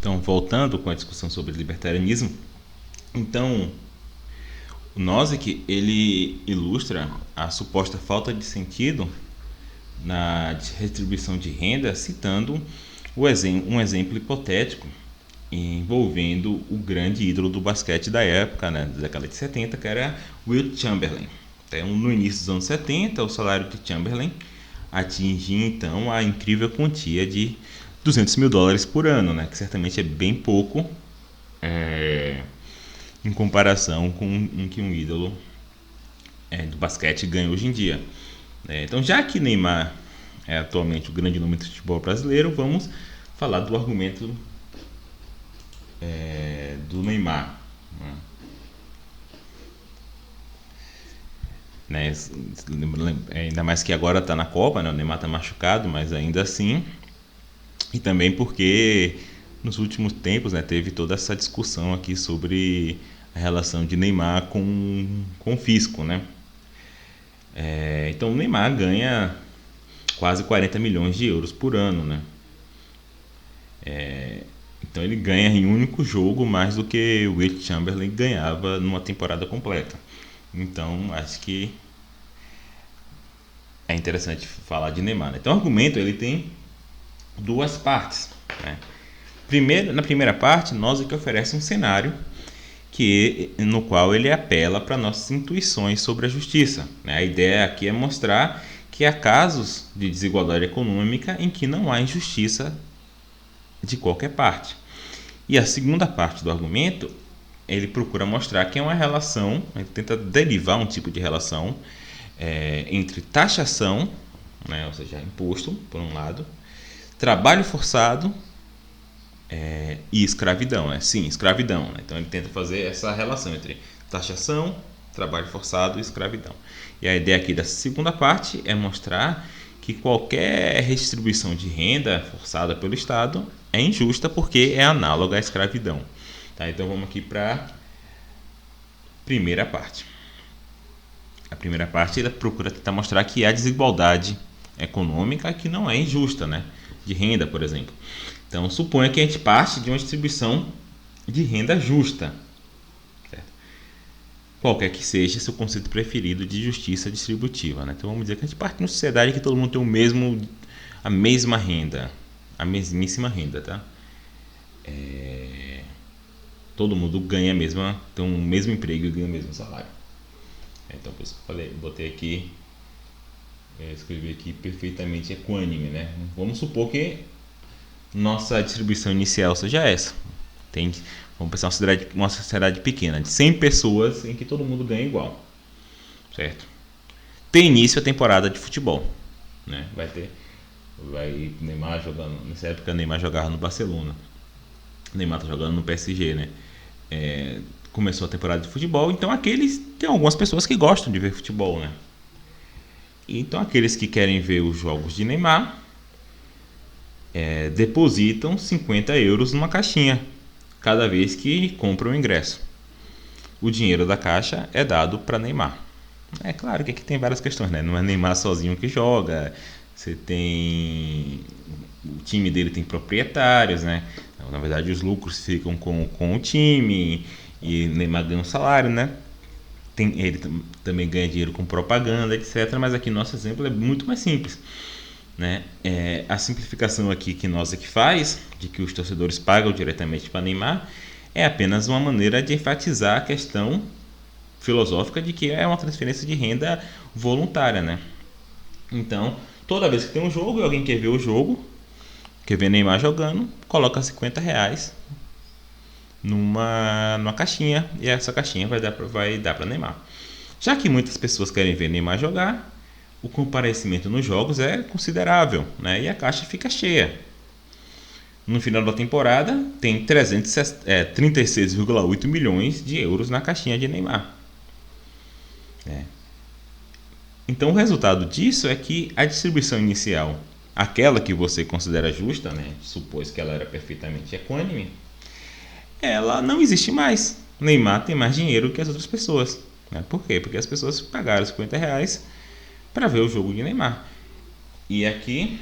Então, voltando com a discussão sobre libertarianismo, então o Nozick ele ilustra a suposta falta de sentido na redistribuição de renda, citando um exemplo hipotético envolvendo o grande ídolo do basquete da época, né, da década de 70, que era Wilt Chamberlain. Então, no início dos anos 70, o salário de Chamberlain atingia então a incrível quantia de US$ 200 mil por ano, né, que certamente é bem pouco em comparação com o que um ídolo do basquete ganha hoje em dia. Então, já que Neymar é atualmente o grande nome do futebol brasileiro, vamos falar do argumento do Neymar. Né? Ainda mais que agora está na Copa, né? O Neymar está machucado, mas ainda assim. E também porque nos últimos tempos, né, teve toda essa discussão aqui sobre a relação de Neymar com o fisco, né? Então o Neymar ganha quase 40 milhões de euros por ano, né? Então ele ganha em um único jogo mais do que o Wilt Chamberlain ganhava numa temporada completa. Então acho que é interessante falar de Neymar, né? Então o argumento ele tem duas partes, né? Na primeira parte, Nozick oferece um cenário no qual ele apela para nossas intuições sobre a justiça, né? A ideia aqui é mostrar que há casos de desigualdade econômica em que não há injustiça de qualquer parte. E a segunda parte do argumento, ele procura mostrar que é uma relação, ele tenta derivar um tipo de relação entre taxação, né, ou seja, imposto, por um lado, trabalho forçado e escravidão, né? Sim, escravidão, né? Então ele tenta fazer essa relação entre taxação, trabalho forçado e escravidão. E a ideia aqui da segunda parte é mostrar que qualquer redistribuição de renda forçada pelo Estado é injusta porque é análoga à escravidão. Tá? Então vamos aqui para a primeira parte. A primeira parte ela procura tentar mostrar que há desigualdade econômica que não é injusta, né? De renda, por exemplo. Então suponha que a gente parte de uma distribuição de renda justa, certo? Qualquer que seja seu conceito preferido de justiça distributiva, né? Então vamos dizer que a gente parte de uma sociedade que todo mundo tem a mesma renda, a mesmíssima renda, tá? Todo mundo ganha tem o mesmo emprego e ganha o mesmo salário. Então por isso que eu falei, botei aqui, escrevi aqui perfeitamente equânime, né? Vamos supor que nossa distribuição inicial seja essa. Vamos pensar uma sociedade pequena, de 100 pessoas em que todo mundo ganha igual, certo? Tem início a temporada de futebol, né? Vai Neymar jogando, nessa época Neymar jogava no Barcelona, Neymar tá jogando no PSG, né? Começou a temporada de futebol, então tem algumas pessoas que gostam de ver futebol, né? Então aqueles que querem ver os jogos de Neymar depositam 50 euros numa caixinha cada vez que compram o ingresso. O dinheiro da caixa é dado para Neymar. É claro que aqui tem várias questões, né? Não é Neymar sozinho que joga. O time dele tem proprietários, né? Então, na verdade, os lucros ficam com o time e Neymar ganha um salário, né? Ele também ganha dinheiro com propaganda, etc. Mas aqui nosso exemplo é muito mais simples, né? A simplificação aqui que nós aqui faz, de que os torcedores pagam diretamente para Neymar, é apenas uma maneira de enfatizar a questão filosófica de que é uma transferência de renda voluntária, né? Então, toda vez que tem um jogo e alguém quer ver o jogo, quer ver Neymar jogando, coloca R$ 50 numa caixinha e essa caixinha vai dar para Neymar. Já que muitas pessoas querem ver Neymar jogar, o comparecimento nos jogos é considerável, né? E a caixa fica cheia. No final da temporada, tem 36,8 milhões de euros na caixinha de Neymar. Então, o resultado disso é que a distribuição inicial, aquela que você considera justa, né? Supôs que ela era perfeitamente equânime, ela não existe mais. Neymar tem mais dinheiro que as outras pessoas. Né? Por quê? Porque as pessoas pagaram R$ 50 para ver o jogo de Neymar. E aqui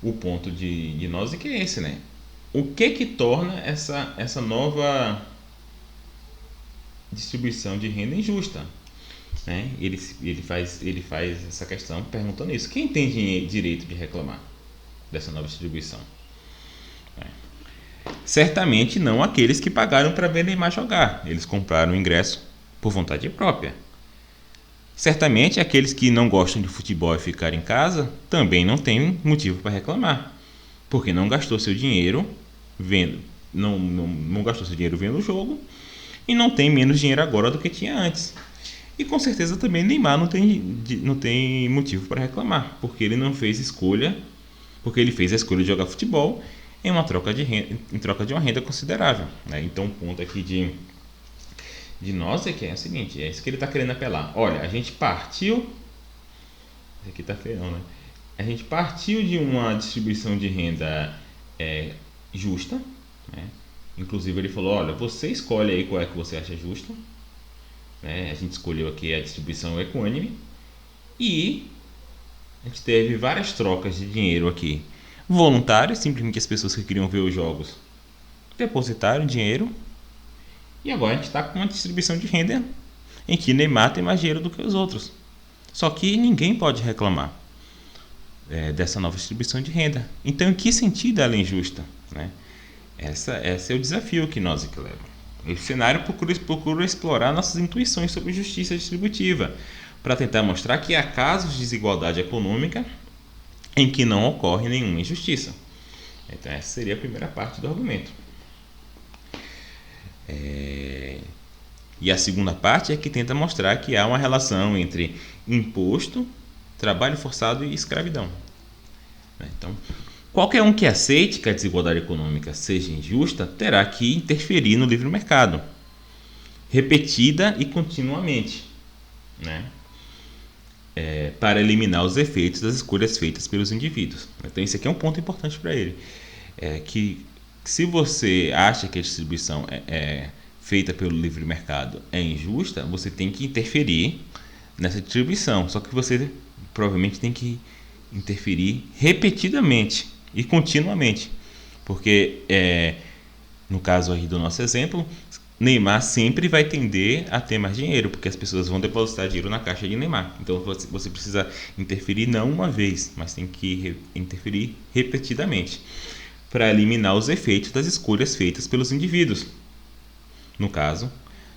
o ponto de nós é que é esse, né? o que torna essa nova distribuição de renda injusta? Né? Ele faz essa questão perguntando isso. Quem tem direito de reclamar dessa nova distribuição? Certamente não aqueles que pagaram para ver Neymar jogar. Eles compraram o ingresso por vontade própria. Certamente aqueles que não gostam de futebol e ficaram em casa também não têm motivo para reclamar, porque não gastou seu dinheiro vendo, não gastou seu dinheiro vendo o jogo e não tem menos dinheiro agora do que tinha antes. E com certeza também Neymar não tem motivo para reclamar, porque ele não fez escolha, porque ele fez a escolha de jogar futebol em troca de uma renda considerável. Né? Então o ponto aqui de nós é que é o seguinte, é isso que ele está querendo apelar. Olha, a gente partiu, isso aqui está feio, né? A gente partiu de uma distribuição de renda justa, né? Inclusive ele falou, olha, você escolhe aí qual é que você acha justa, né? A gente escolheu aqui a distribuição equânime e a gente teve várias trocas de dinheiro aqui voluntárias, simplesmente as pessoas que queriam ver os jogos depositaram dinheiro. E agora a gente está com uma distribuição de renda em que Neymar tem mais dinheiro do que os outros. Só que ninguém pode reclamar dessa nova distribuição de renda. Então, em que sentido ela é injusta? Né? Esse é o desafio que nós aqui levamos. Esse cenário procura explorar nossas intuições sobre justiça distributiva, para tentar mostrar que há casos de desigualdade econômica em que não ocorre nenhuma injustiça. Então, essa seria a primeira parte do argumento. E a segunda parte é que tenta mostrar que há uma relação entre imposto, trabalho forçado e escravidão. Então, qualquer um que aceite que a desigualdade econômica seja injusta terá que interferir no livre mercado, repetida e continuamente, né? Para eliminar os efeitos das escolhas feitas pelos indivíduos. Então, esse aqui é um ponto importante para ele. Que se você acha que a distribuição feita pelo livre mercado é injusta, você tem que interferir nessa distribuição. Só que você provavelmente tem que interferir repetidamente e continuamente. Porque, no caso aí do nosso exemplo, Neymar sempre vai tender a ter mais dinheiro, porque as pessoas vão depositar dinheiro na caixa de Neymar. Então você precisa interferir não uma vez, mas tem que interferir repetidamente para eliminar os efeitos das escolhas feitas pelos indivíduos, no caso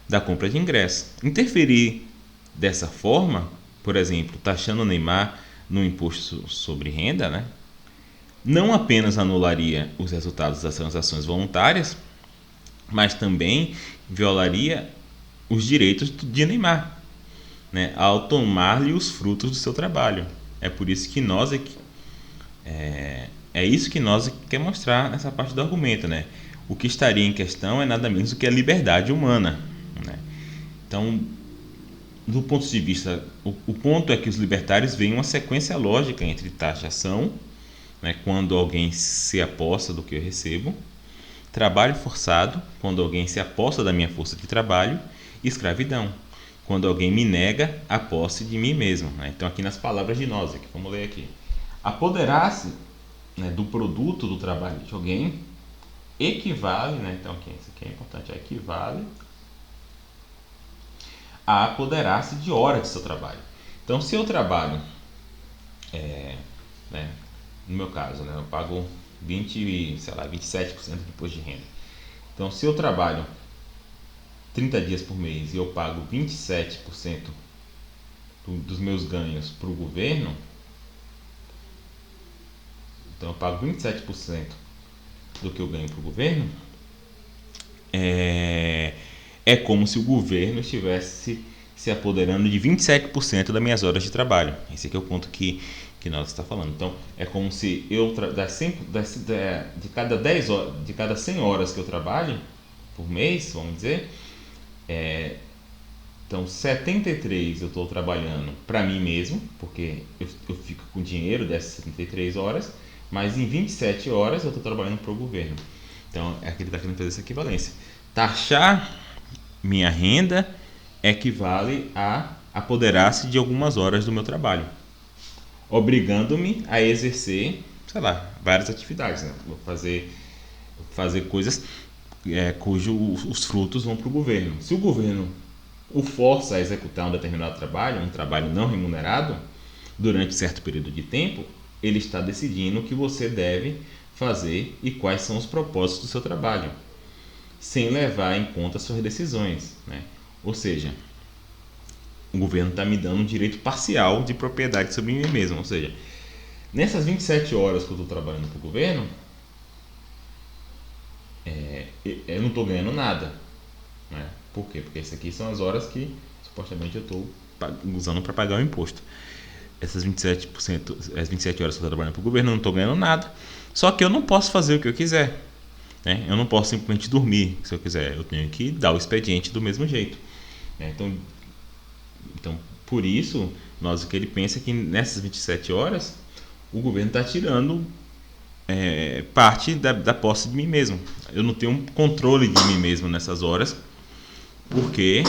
da compra de ingresso. Interferir dessa forma, por exemplo, taxando o Neymar no imposto sobre renda, né, não apenas anularia os resultados das transações voluntárias, mas também violaria os direitos de Neymar, né, ao tomar-lhe os frutos do seu trabalho. É por isso que nós isso que nós quer mostrar nessa parte do argumento, né? O que estaria em questão é nada menos do que a liberdade humana, né? Então, do ponto de vista, o ponto é que os libertários veem uma sequência lógica entre taxação, né, quando alguém se aposta do que eu recebo, trabalho forçado, quando alguém se aposta da minha força de trabalho, e escravidão, quando alguém me nega a posse de mim mesmo. Né? Então, aqui nas palavras de Nozick, vamos ler aqui. Apoderar-se, né, do produto do trabalho de alguém equivale, né, então aqui, isso aqui é importante, equivale a apoderar-se de horas de seu trabalho. Então, se eu trabalho, né, no meu caso, né, eu pago 27% de imposto de renda. Então, se eu trabalho 30 dias por mês e eu pago 27% dos meus ganhos para o governo, então eu pago 27% do que eu ganho para o governo, é como se o governo estivesse se apoderando de 27% das minhas horas de trabalho. Esse aqui é o ponto que nós está falando. Então, é como se eu de cada 100 horas que eu trabalho por mês, vamos dizer, então 73 eu estou trabalhando para mim mesmo, porque eu fico com dinheiro dessas 73 horas, mas em 27 horas eu estou trabalhando para o governo. Então, é aqui que ele está querendo fazer essa equivalência. Taxar minha renda equivale a apoderar-se de algumas horas do meu trabalho, obrigando-me a exercer, várias atividades. Né? Vou fazer fazer coisas cujos frutos vão para o governo. Se o governo o força a executar um determinado trabalho, um trabalho não remunerado, durante certo período de tempo, ele está decidindo o que você deve fazer e quais são os propósitos do seu trabalho, sem levar em conta suas decisões, né? Ou seja, o governo está me dando um direito parcial de propriedade sobre mim mesmo. Ou seja, nessas 27 horas que eu estou trabalhando para o governo, eu não estou ganhando nada, né? Por quê? Porque essas aqui são as horas que supostamente eu estou usando para pagar o imposto. Essas 27%, as 27 horas que eu estou trabalhando para o governo, eu não estou ganhando nada. Só que eu não posso fazer o que eu quiser, né? Eu não posso simplesmente dormir se eu quiser. Eu tenho que dar o expediente do mesmo jeito, né? Então, por isso, o que ele pensa é que nessas 27 horas, o governo está tirando parte da posse de mim mesmo. Eu não tenho um controle de mim mesmo nessas horas, porque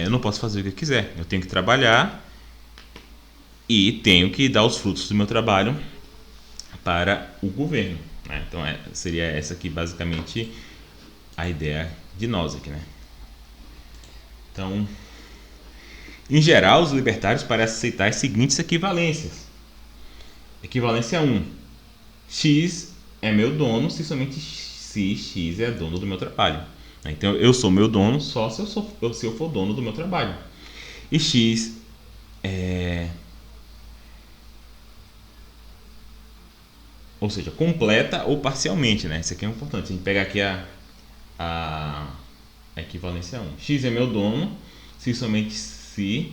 eu não posso fazer o que eu quiser. Eu tenho que trabalhar e tenho que dar os frutos do meu trabalho para o governo, né? Então seria essa aqui basicamente a ideia de Nozick, né? Então, em geral, os libertários parecem aceitar as seguintes equivalências. Equivalência 1: X é meu dono se somente se X é dono do meu trabalho. Então eu sou meu dono só se eu for dono do meu trabalho. E X ou seja, completa ou parcialmente, né? Isso aqui é importante. A gente pega aqui a equivalência 1. X é meu dono se somente se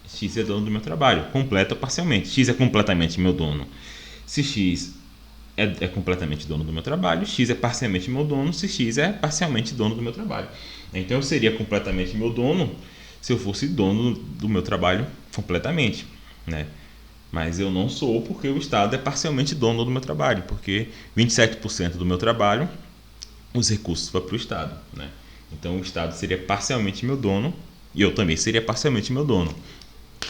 X é dono do meu trabalho. Completa ou parcialmente. X é completamente meu dono se X é completamente dono do meu trabalho. X é parcialmente meu dono se X é parcialmente dono do meu trabalho. Então eu seria completamente meu dono se eu fosse dono do meu trabalho completamente, né? Mas eu não sou, porque o Estado é parcialmente dono do meu trabalho, porque 27% do meu trabalho, os recursos vão para o Estado, né? Então o Estado seria parcialmente meu dono e eu também seria parcialmente meu dono,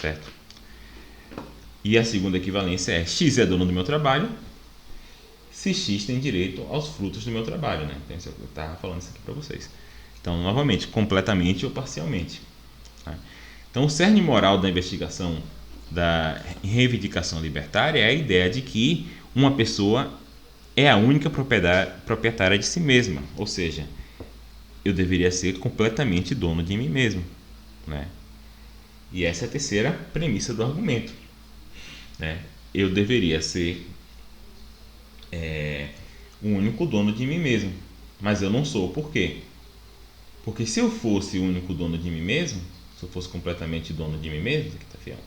certo? E a segunda equivalência é: X é dono do meu trabalho se X tem direito aos frutos do meu trabalho, né? Então eu estava falando isso aqui para vocês. Então, novamente, completamente ou parcialmente, tá? Então, o cerne moral da investigação da reivindicação libertária é a ideia de que uma pessoa é a única proprietária de si mesma, ou seja, eu deveria ser completamente dono de mim mesmo, né? E essa é a terceira premissa do argumento, né? Eu deveria ser o único dono de mim mesmo, mas eu não sou. Por quê? Porque se eu fosse o único dono de mim mesmo, se eu fosse completamente dono de mim mesmo, aqui tá fiel.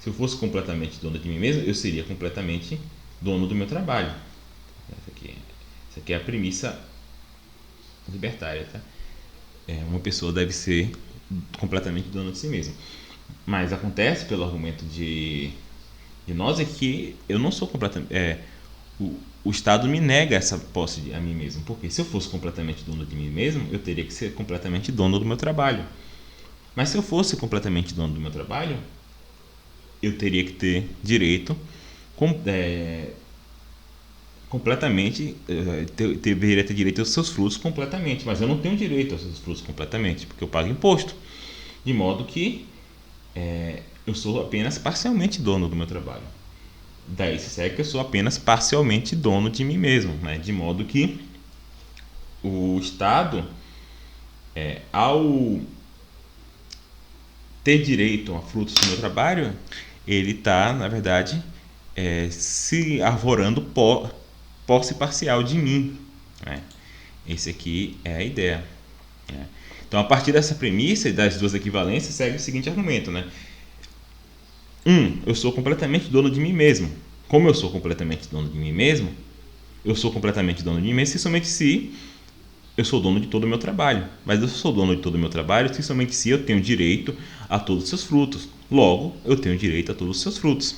Se eu fosse completamente dono de mim mesmo, eu seria completamente dono do meu trabalho. Essa aqui é a premissa libertária, tá? Uma pessoa deve ser completamente dona de si mesma. Mas acontece, pelo argumento de nós, é que eu não sou completamente... o Estado me nega essa posse a mim mesmo. Porque se eu fosse completamente dono de mim mesmo, eu teria que ser completamente dono do meu trabalho. Mas se eu fosse completamente dono do meu trabalho, eu teria que ter direito completamente, deveria ter direito aos seus frutos completamente, mas eu não tenho direito aos seus frutos completamente, porque eu pago imposto, de modo que eu sou apenas parcialmente dono do meu trabalho. Daí se segue que eu sou apenas parcialmente dono de mim mesmo, né? De modo que o Estado, ao ter direito a frutos do meu trabalho, ele está, na verdade, se arvorando posse parcial de mim, né? Esse aqui é a ideia, né? Então, a partir dessa premissa e das duas equivalências, segue o seguinte argumento, né? Eu sou completamente dono de mim mesmo. Como eu sou completamente dono de mim mesmo, eu sou completamente dono de mim mesmo somente se eu sou dono de todo o meu trabalho. Mas eu sou dono de todo o meu trabalho somente se eu tenho direito a todos os seus frutos. Logo, eu tenho direito a todos os seus frutos.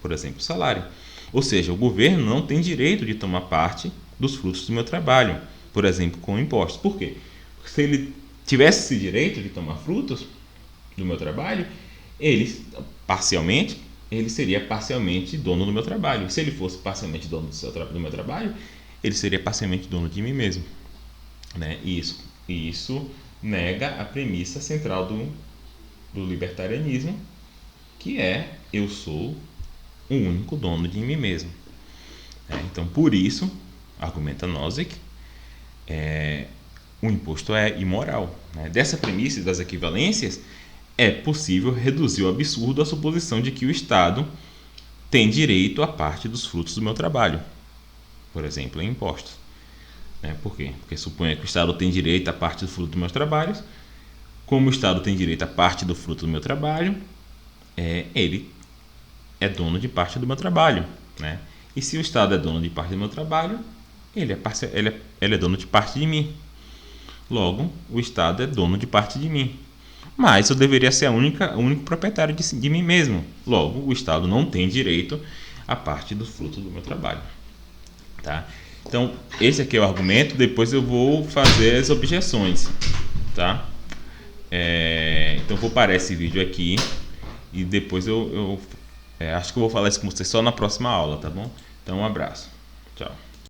Por exemplo, salário. Ou seja, o governo não tem direito de tomar parte dos frutos do meu trabalho, por exemplo, com impostos. Por quê? Porque se ele tivesse esse direito de tomar frutos do meu trabalho, ele seria parcialmente dono do meu trabalho. Se ele fosse parcialmente dono do meu trabalho, ele seria parcialmente dono de mim mesmo, né? E isso nega a premissa central do libertarianismo, que é: eu sou o único dono de mim mesmo. Então, por isso, argumenta Nozick, o imposto é imoral. Dessa premissa e das equivalências, é possível reduzir o absurdo à suposição de que o Estado tem direito à parte dos frutos do meu trabalho, por exemplo, em impostos. Por quê? Porque suponha que o Estado tem direito à parte do fruto dos meus trabalhos. Como o Estado tem direito à parte do fruto do meu trabalho, ele é dono de parte do meu trabalho, né? E se o Estado é dono de parte do meu trabalho, ele é dono de parte de mim. Logo, o Estado é dono de parte de mim. Mas eu deveria ser o único proprietário de mim mesmo. Logo, o Estado não tem direito à parte do fruto do meu trabalho. Tá? Então, esse aqui é o argumento. Depois eu vou fazer as objeções. Tá? Então, vou parar esse vídeo aqui. E depois eu acho que eu vou falar isso com você só na próxima aula, tá bom? Então, um abraço. Tchau.